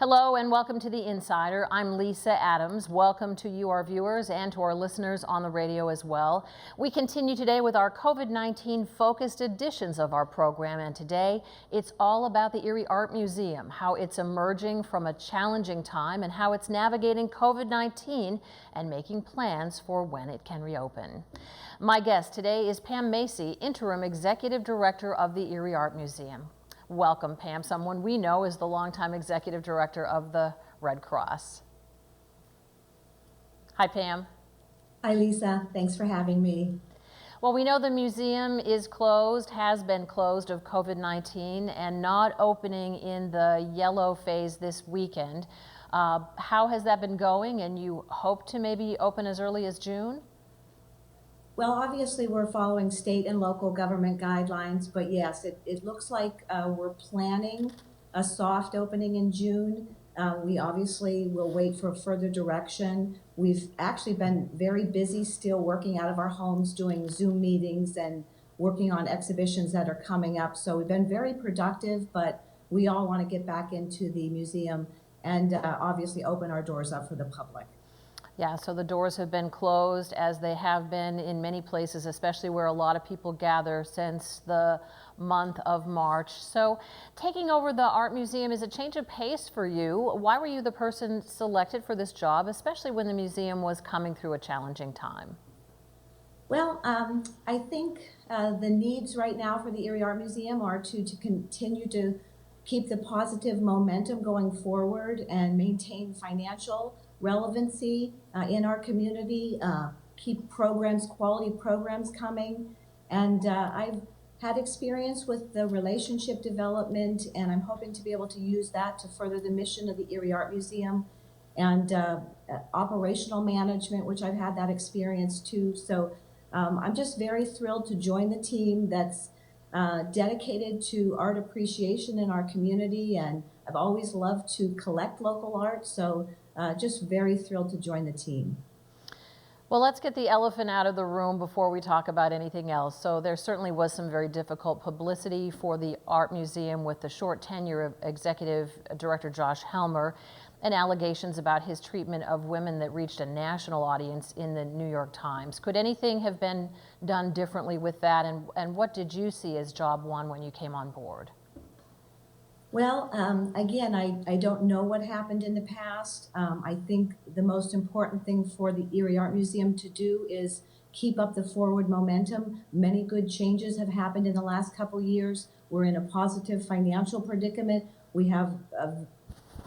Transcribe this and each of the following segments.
Hello and welcome to The Insider. I'm Lisa Adams. Welcome to you, our viewers, and to our listeners on the radio as well. We continue today with our COVID-19 focused editions of our program, and today it's all about the Erie Art Museum, how it's emerging from a challenging time and how it's navigating COVID-19 and making plans for when it can reopen. My guest today is Pam Macy, Interim Executive Director of the Erie Art Museum. Welcome, Pam, someone we know is the longtime executive director of the Red Cross. Hi, Pam. Hi, Lisa. Thanks for having me. Well, we know the museum is closed, has been closed of COVID-19 and not opening in the yellow phase this weekend. How has that been going, and you hope to maybe open as early as June? Well, obviously we're following state and local government guidelines, but yes, it looks like we're planning a soft opening in June. We obviously will wait for further direction. We've actually been very busy still working out of our homes, doing Zoom meetings and working on exhibitions that are coming up. So we've been very productive, but we all want to get back into the museum and obviously open our doors up for the public. Yeah, so the doors have been closed, as they have been in many places, especially where a lot of people gather, since the month of March. So taking over the art museum is a change of pace for you. Why were you the person selected for this job, especially when the museum was coming through a challenging time? Well, I think the needs right now for the Erie Art Museum are to continue to keep the positive momentum going forward and maintain financial relevancy in our community, keep programs, quality programs coming. And I've had experience with the relationship development, and I'm hoping to be able to use that to further the mission of the Erie Art Museum, and operational management, which I've had that experience too. So I'm just very thrilled to join the team that's dedicated to art appreciation in our community, and I've always loved to collect local art, so just very thrilled to join the team. Well, let's get the elephant out of the room before we talk about anything else. So there certainly was some very difficult publicity for the Art Museum with the short tenure of Executive Director Josh Helmer and allegations about his treatment of women that reached a national audience in the New York Times. Could anything have been done differently with that, and what did you see as job one when you came on board? Well, again, I don't know what happened in the past. I think the most important thing for the Erie Art Museum to do is keep up the forward momentum. Many good changes have happened in the last couple years. We're in a positive financial predicament. We have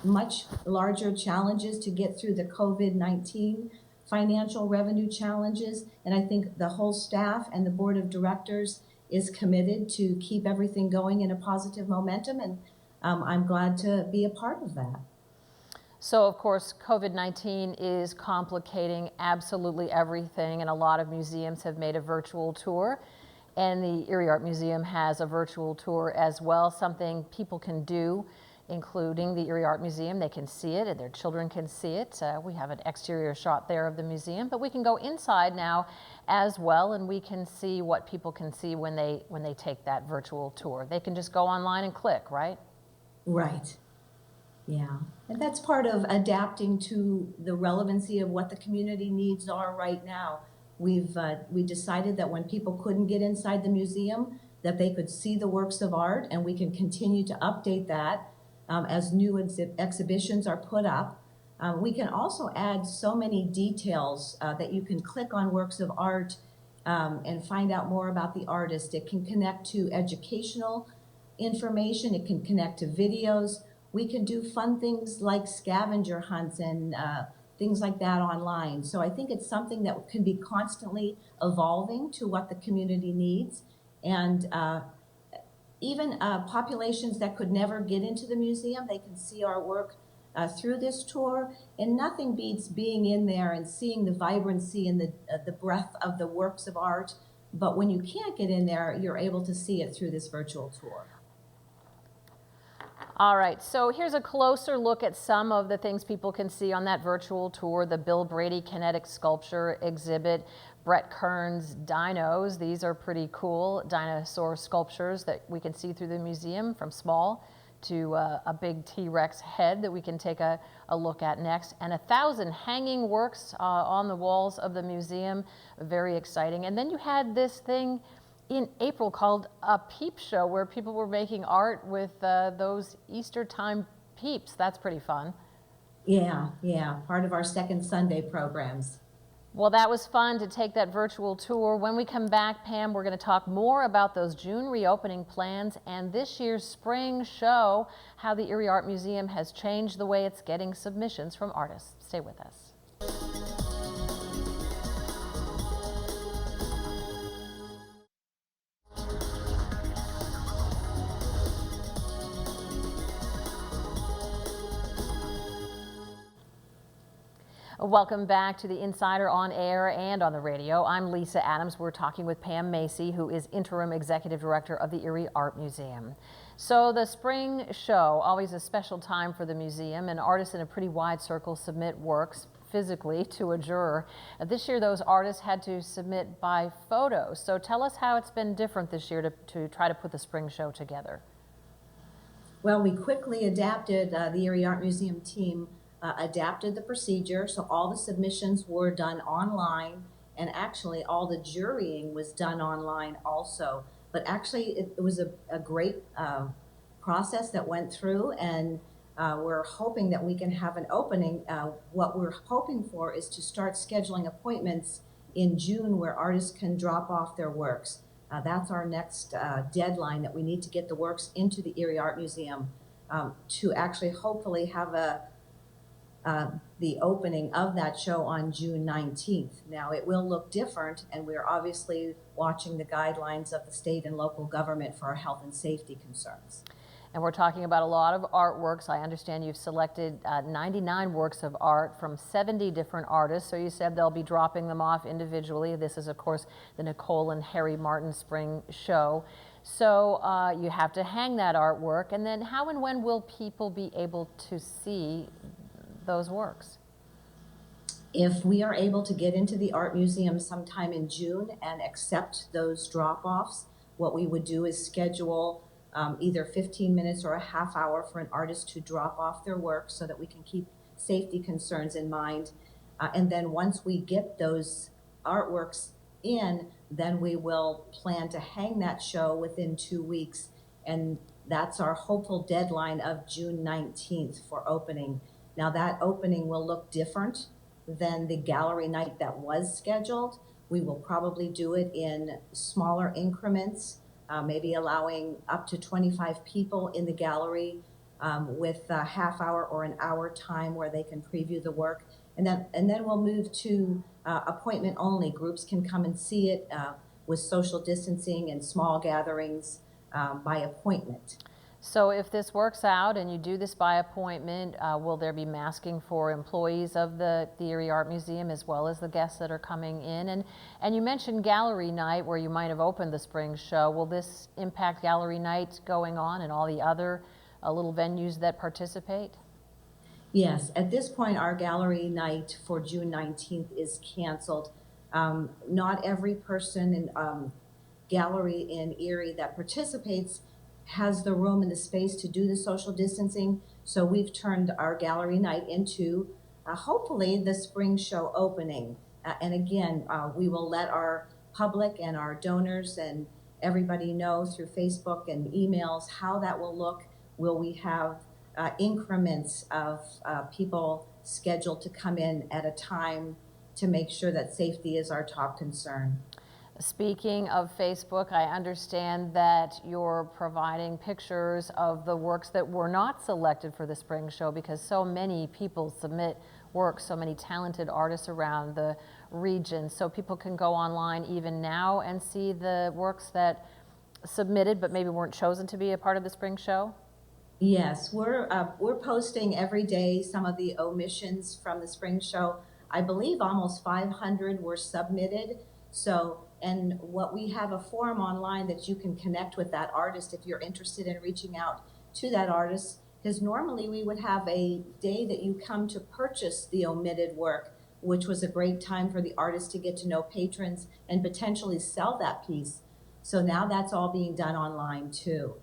much larger challenges to get through the COVID-19 financial revenue challenges, and I think the whole staff and the board of directors is committed to keep everything going in a positive momentum, and I'm glad to be a part of that. So, of course, COVID-19 is complicating absolutely everything, and a lot of museums have made a virtual tour, and the Erie Art Museum has a virtual tour as well, something people can do, including the Erie Art Museum. They can see it and their children can see it. We have an exterior shot there of the museum, but we can go inside now as well, and we can see what people can see when they take that virtual tour. They can just go online and click, right? Right. Yeah. And that's part of adapting to the relevancy of what the community needs are right now. We decided that when people couldn't get inside the museum, that they could see the works of art, and we can continue to update that as new exhibitions are put up. We can also add so many details that you can click on works of art and find out more about the artist. It can connect to educational information. It can connect to videos. We can do fun things like scavenger hunts and things like that online. So I think it's something that can be constantly evolving to what the community needs. And even populations that could never get into the museum, they can see our work through this tour. And nothing beats being in there and seeing the vibrancy and the breadth of the works of art. But when you can't get in there, you're able to see it through this virtual tour. All right, so here's a closer look at some of the things people can see on that virtual tour. The Bill Brady kinetic sculpture exhibit, Brett Kern's dinos. These are pretty cool dinosaur sculptures that we can see through the museum, from small to a big T-Rex head that we can take a look at next, and 1,000 hanging works on the walls of the museum. Very exciting. And then you had this thing in April called a peep show, where people were making art with those Easter time peeps. That's pretty fun. Yeah, part of our second Sunday programs. Well, that was fun to take that virtual tour. When we come back, Pam, we're going to talk more about those June reopening plans and this year's spring show, how the Erie Art Museum has changed the way it's getting submissions from artists. Stay with us. Welcome back to the Insider on air and on the radio. I'm Lisa Adams. We're talking with Pam Macy, who is Interim Executive Director of the Erie Art Museum. So the spring show, always a special time for the museum, and artists in a pretty wide circle submit works physically to a juror. This year, those artists had to submit by photos. So tell us how it's been different this year to try to put the spring show together. Well, we quickly adapted, the Erie Art Museum team adapted the procedure, so all the submissions were done online, and actually all the jurying was done online also. But actually it was a great process that went through, and we're hoping that we can have an opening. What we're hoping for is to start scheduling appointments in June where artists can drop off their works. That's our next deadline, that we need to get the works into the Erie Art Museum to actually hopefully have the opening of that show on June 19th. Now, it will look different, and we're obviously watching the guidelines of the state and local government for our health and safety concerns. And we're talking about a lot of artworks. I understand you've selected 99 works of art from 70 different artists. So you said they'll be dropping them off individually. This is, of course, the Nicole and Harry Martin Spring Show. So you have to hang that artwork. And then how and when will people be able to see those works? If we are able to get into the art museum sometime in June and accept those drop-offs, what we would do is schedule either 15 minutes or a half hour for an artist to drop off their work so that we can keep safety concerns in mind. And then once we get those artworks in, then we will plan to hang that show within 2 weeks. And that's our hopeful deadline of June 19th for opening. Now, that opening will look different than the gallery night that was scheduled. We will probably do it in smaller increments, maybe allowing up to 25 people in the gallery with a half hour or an hour time where they can preview the work. And then we'll move to appointment only. Groups can come and see it with social distancing and small gatherings by appointment. So if this works out and you do this by appointment, will there be masking for employees of the Erie Art Museum as well as the guests that are coming in? And you mentioned gallery night where you might have opened the spring show. Will this impact gallery night going on and all the other little venues that participate? Yes, at this point our gallery night for June 19th is canceled. Not every person in gallery in Erie that participates has the room and the space to do the social distancing, so we've turned our gallery night into hopefully the spring show opening. And again, we will let our public and our donors and everybody know through Facebook and emails how that will look. Will we have increments of people scheduled to come in at a time to make sure that safety is our top concern? Speaking of Facebook, I understand that you're providing pictures of the works that were not selected for the spring show because so many people submit work, so many talented artists around the region. So people can go online even now and see the works that submitted but maybe weren't chosen to be a part of the spring show? Yes, we're posting every day some of the omissions from the spring show. I believe almost 500 were submitted. So, and what we have a forum online that you can connect with that artist if you're interested in reaching out to that artist, because normally we would have a day that you come to purchase the omitted work, which was a great time for the artist to get to know patrons and potentially sell that piece. So now that's all being done online too.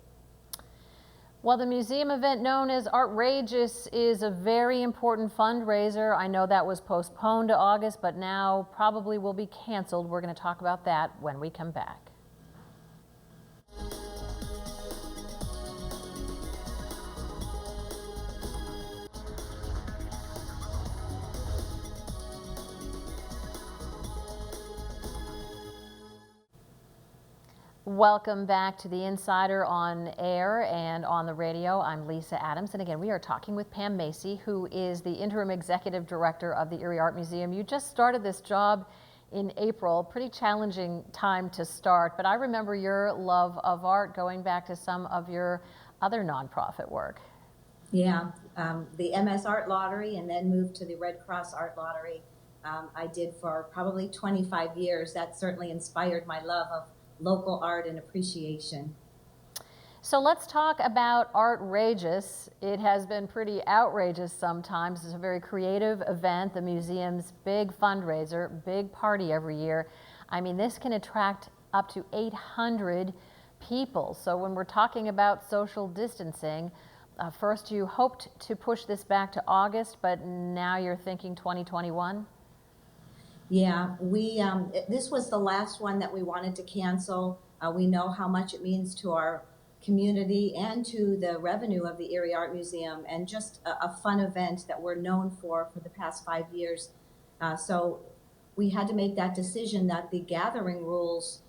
Well, the museum event known as Artrageous is a very important fundraiser. I know that was postponed to August, but now probably will be canceled. We're going to talk about that when we come back. Welcome back to the Insider on air and on the radio. I'm Lisa Adams, and again, we are talking with Pam Macy, who is the interim executive director of the Erie Art Museum. You just started this job in April, pretty challenging time to start, but I remember your love of art going back to some of your other nonprofit work. Yeah, the MS Art Lottery, and then moved to the Red Cross Art Lottery. I did for probably 25 years. That certainly inspired my love of local art and appreciation. So let's talk about Artrageous. It has been pretty outrageous sometimes. It's a very creative event, the museum's big fundraiser, big party every year. I mean, this can attract up to 800 people. So when we're talking about social distancing, first you hoped to push this back to August, but now you're thinking 2021? Yeah, this was the last one that we wanted to cancel. We know how much it means to our community and to the revenue of the Erie Art Museum, and just a fun event that we're known for the past 5 years. So we had to make that decision that the gathering rules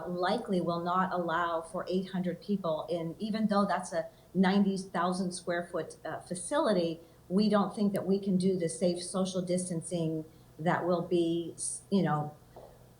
likely will not allow for 800 people in, even though that's a 90,000 square foot facility. We don't think that we can do the safe social distancing that will be,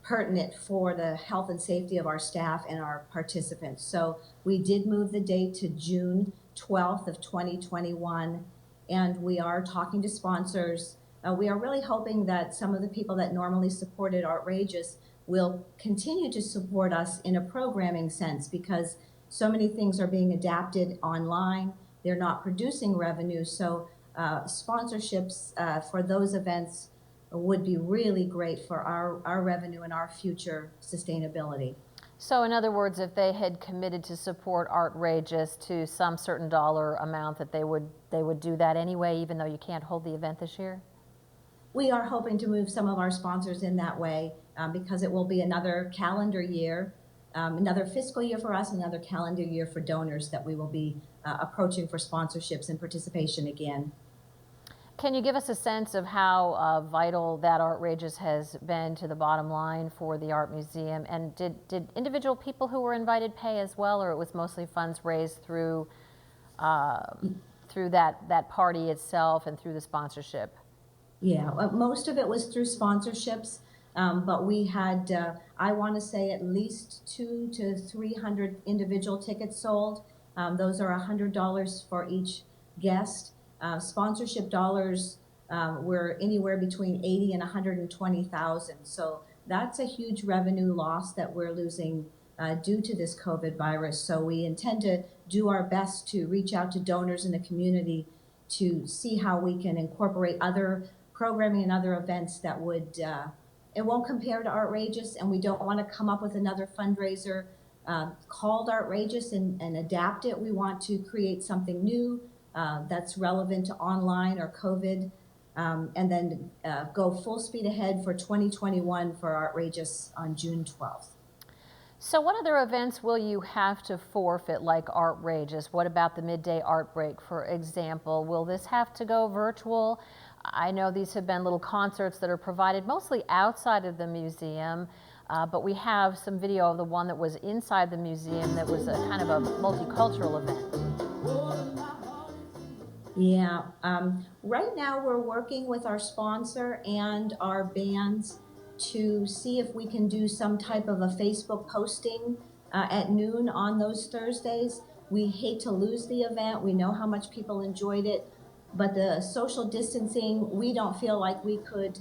pertinent for the health and safety of our staff and our participants. So we did move the date to June 12th of 2021, and we are talking to sponsors. We are really hoping that some of the people that normally supported Artrageous will continue to support us in a programming sense, because so many things are being adapted online. They're not producing revenue, so sponsorships for those events would be really great for our revenue and our future sustainability. So in other words, if they had committed to support Artrageous to some certain dollar amount, that they would do that anyway, even though you can't hold the event this year? We are hoping to move some of our sponsors in that way, because it will be another calendar year, another fiscal year for us, another calendar year for donors that we will be approaching for sponsorships and participation again. Can you give us a sense of how vital that Artrageous has been to the bottom line for the Art Museum? And did individual people who were invited pay as well, or it was mostly funds raised through that party itself and through the sponsorship? Yeah, most of it was through sponsorships, but we had, I want to say, at least 200 to 300 individual tickets sold. Those are $100 for each guest. Sponsorship dollars were anywhere between 80 and 120,000. So that's a huge revenue loss that we're losing due to this COVID virus. So we intend to do our best to reach out to donors in the community to see how we can incorporate other programming and other events that would, it won't compare to Artrageous, and we don't want to come up with another fundraiser called Artrageous and adapt it. We want to create something new that's relevant to online or COVID, and then go full speed ahead for 2021 for Artrageous on June 12th. So what other events will you have to forfeit like Artrageous? What about the midday art break, for example? Will this have to go virtual? I know these have been little concerts that are provided mostly outside of the museum, but we have some video of the one that was inside the museum that was a kind of a multicultural event. Yeah, right now we're working with our sponsor and our bands to see if we can do some type of a Facebook posting at noon on those Thursdays. We hate to lose the event. We know how much people enjoyed it, but the social distancing, we don't feel like we could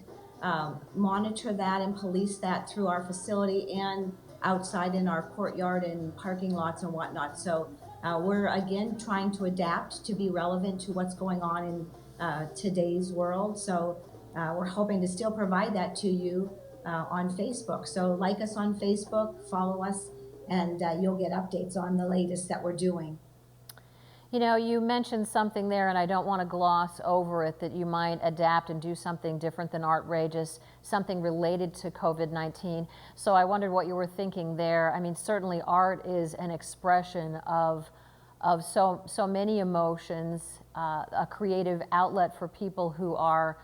monitor that and police that through our facility and outside in our courtyard and parking lots and whatnot. So we're again trying to adapt to be relevant to what's going on in today's world. So we're hoping to still provide that to you on Facebook. So like us on Facebook, follow us, and you'll get updates on the latest that we're doing. You know, you mentioned something there, and I don't want to gloss over it, that you might adapt and do something different than Artrageous, something related to COVID-19. So I wondered what you were thinking there. I mean, certainly art is an expression of so many emotions, a creative outlet for people who are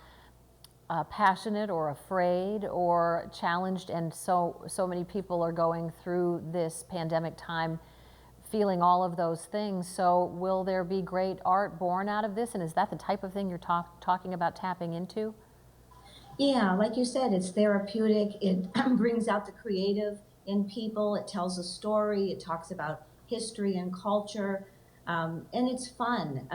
passionate or afraid or challenged, and so many people are going through this pandemic time feeling all of those things. So will there be great art born out of this? And is that the type of thing you're talking about tapping into? Yeah, like you said, it's therapeutic. It brings out the creative in people. It tells a story. It talks about history and culture, and it's fun.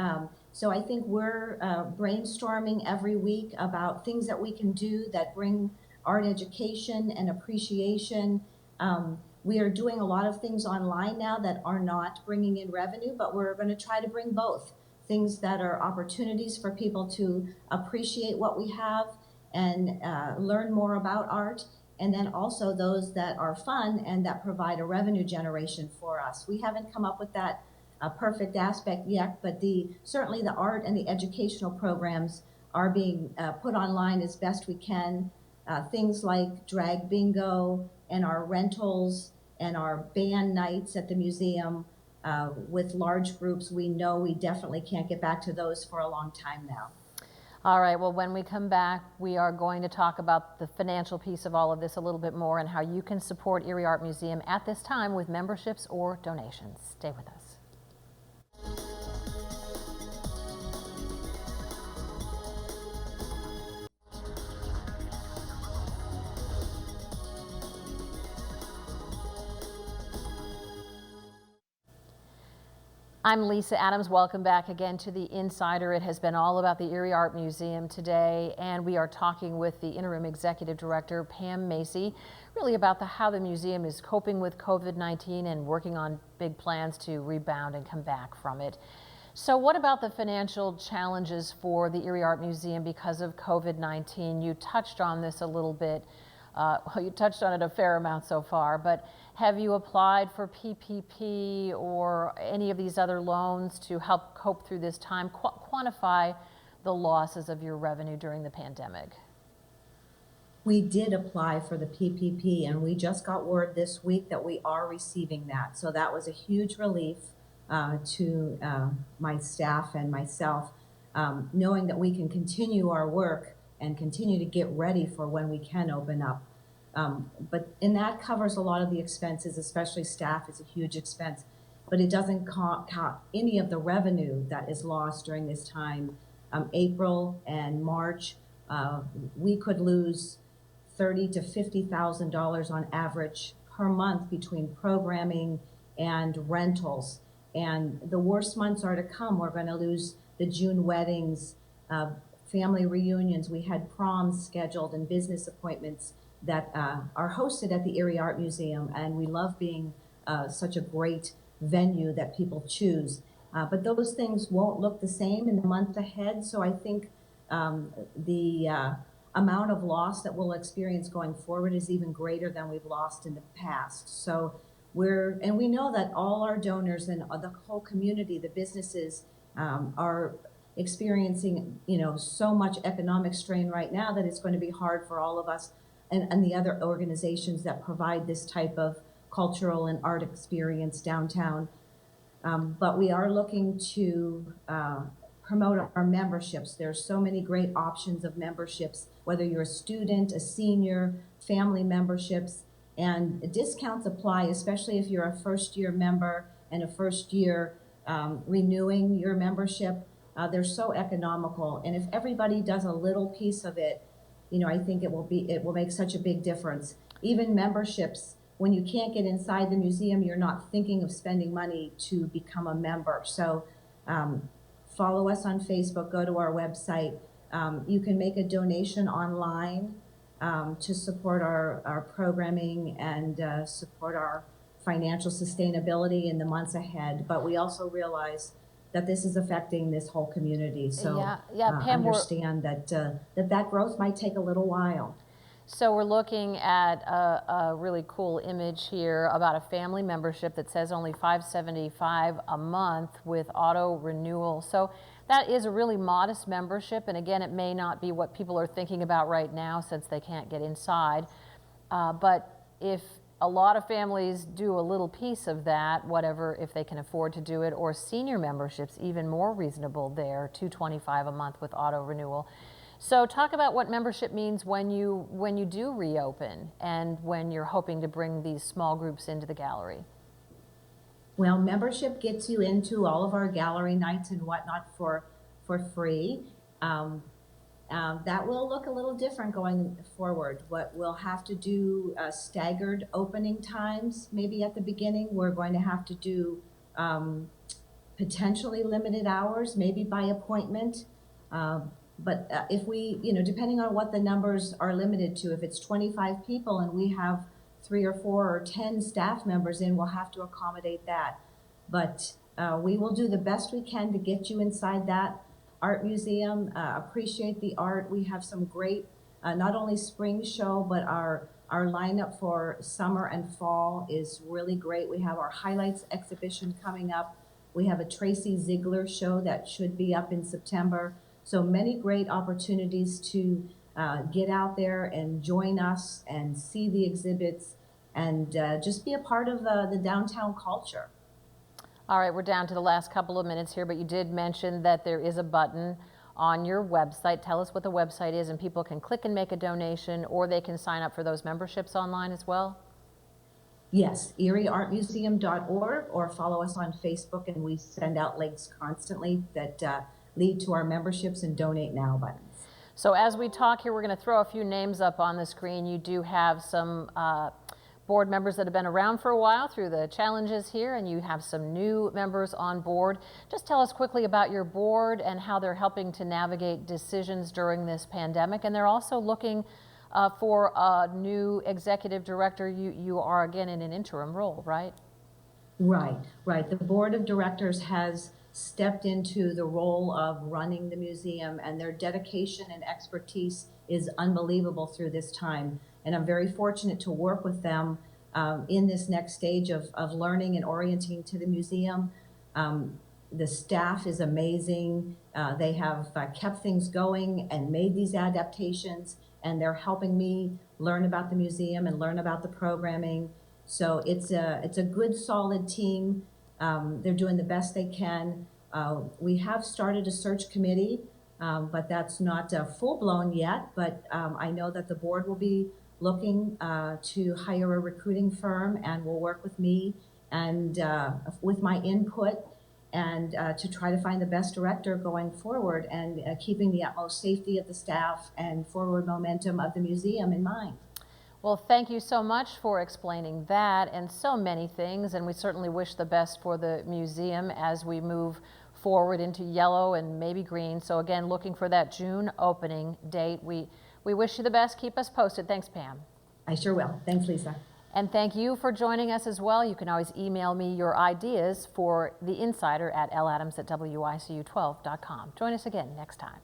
So I think we're brainstorming every week about things that we can do that bring art education and appreciation. We are doing a lot of things online now that are not bringing in revenue, but we're going to try to bring both things that are opportunities for people to appreciate what we have and learn more about art, and then also those that are fun and that provide a revenue generation for us. We haven't come up with that perfect aspect yet, but certainly the art and the educational programs are being put online as best we can. Things like drag bingo and our rentals and our band nights at the museum with large groups. We know we definitely can't get back to those for a long time now. All right, well, when we come back, we are going to talk about the financial piece of all of this a little bit more and how you can support Erie Art Museum at this time with memberships or donations. Stay with us. I'm Lisa Adams. Welcome back again to The Insider. It has been all about the Erie Art Museum today, and we are talking with the Interim Executive Director, Pam Macy, really about how the museum is coping with COVID-19 and working on big plans to rebound and come back from it. So what about the financial challenges for the Erie Art Museum because of COVID-19? You touched on this a little bit. Well, you touched on it a fair amount so far, but have you applied for PPP or any of these other loans to help cope through this time, quantify the losses of your revenue during the pandemic? We did apply for the PPP, and we just got word this week that we are receiving that. So that was a huge relief to my staff and myself, knowing that we can continue our work and continue to get ready for when we can open up. And that covers a lot of the expenses, especially staff is a huge expense, but it doesn't count any of the revenue that is lost during this time. April and March, we could lose $30,000 to $50,000 on average per month between programming and rentals. And the worst months are to come. We're going to lose the June weddings, family reunions. We had proms scheduled and business appointments that are hosted at the Erie Art Museum, and we love being such a great venue that people choose. But those things won't look the same in the month ahead, so I think the amount of loss that we'll experience going forward is even greater than we've lost in the past. So we know that all our donors and the whole community, the businesses, are experiencing, so much economic strain right now that it's going to be hard for all of us and the other organizations that provide this type of cultural and art experience downtown. But we are looking to promote our memberships. There's so many great options of memberships, whether you're a student, a senior, family memberships, and discounts apply, especially if you're a first-year member and a first-year renewing your membership. They're so economical, and if everybody does a little piece of it, I think it will make such a big difference. Even memberships, when you can't get inside the museum, you're not thinking of spending money to become a member. So follow us on Facebook, go to our website. You can make a donation online to support our programming and support our financial sustainability in the months ahead. But we also realize that this is affecting this whole community. So Pam, understand that growth might take a little while. So we're looking at a really cool image here about a family membership that says only $575 a month with auto renewal. So that is a really modest membership, and again, it may not be what people are thinking about right now since they can't get inside. But if a lot of families do a little piece of that, whatever, if they can afford to do it, or senior memberships, even more reasonable there, $225 a month with auto renewal. So talk about what membership means when you do reopen and when you're hoping to bring these small groups into the gallery. Well, membership gets you into all of our gallery nights and whatnot for free. That will look a little different going forward. What we'll have to do staggered opening times, maybe at the beginning. We're going to have to do potentially limited hours, maybe by appointment. But if we, depending on what the numbers are limited to, if it's 25 people and we have 3 or 4 or 10 staff members in, we'll have to accommodate that. But we will do the best we can to get you inside that art museum, appreciate the art. We have some great, not only spring show, but our lineup for summer and fall is really great. We have our highlights exhibition coming up. We have a Tracy Ziegler show that should be up in September. So many great opportunities to get out there and join us and see the exhibits and just be a part of the downtown culture. All right, we're down to the last couple of minutes here, but you did mention that there is a button on your website. Tell us what the website is, and people can click and make a donation, or they can sign up for those memberships online as well. Yes, erieartmuseum.org, or follow us on Facebook, and we send out links constantly that lead to our memberships and donate now buttons. So as we talk here, we're going to throw a few names up on the screen. You do have some board members that have been around for a while through the challenges here, and you have some new members on board. Just tell us quickly about your board and how they're helping to navigate decisions during this pandemic. And they're also looking for a new executive director. You are again in an interim role, right? Right. The board of directors has stepped into the role of running the museum, and their dedication and expertise is unbelievable through this time. And I'm very fortunate to work with them in this next stage of learning and orienting to the museum. The staff is amazing. They have kept things going and made these adaptations, and they're helping me learn about the museum and learn about the programming. So it's a good, solid team. They're doing the best they can. We have started a search committee, but that's not full-blown yet. But I know that the board will be looking to hire a recruiting firm, and will work with me and with my input, and to try to find the best director going forward, and keeping the utmost safety of the staff and forward momentum of the museum in mind. Well, thank you so much for explaining that and so many things, and we certainly wish the best for the museum as we move forward into yellow and maybe green. So again, looking for that June opening date. We wish you the best. Keep us posted. Thanks, Pam. I sure will. Thanks, Lisa. And thank you for joining us as well. You can always email me your ideas for The Insider at ladams@wicu12.com. Join us again next time.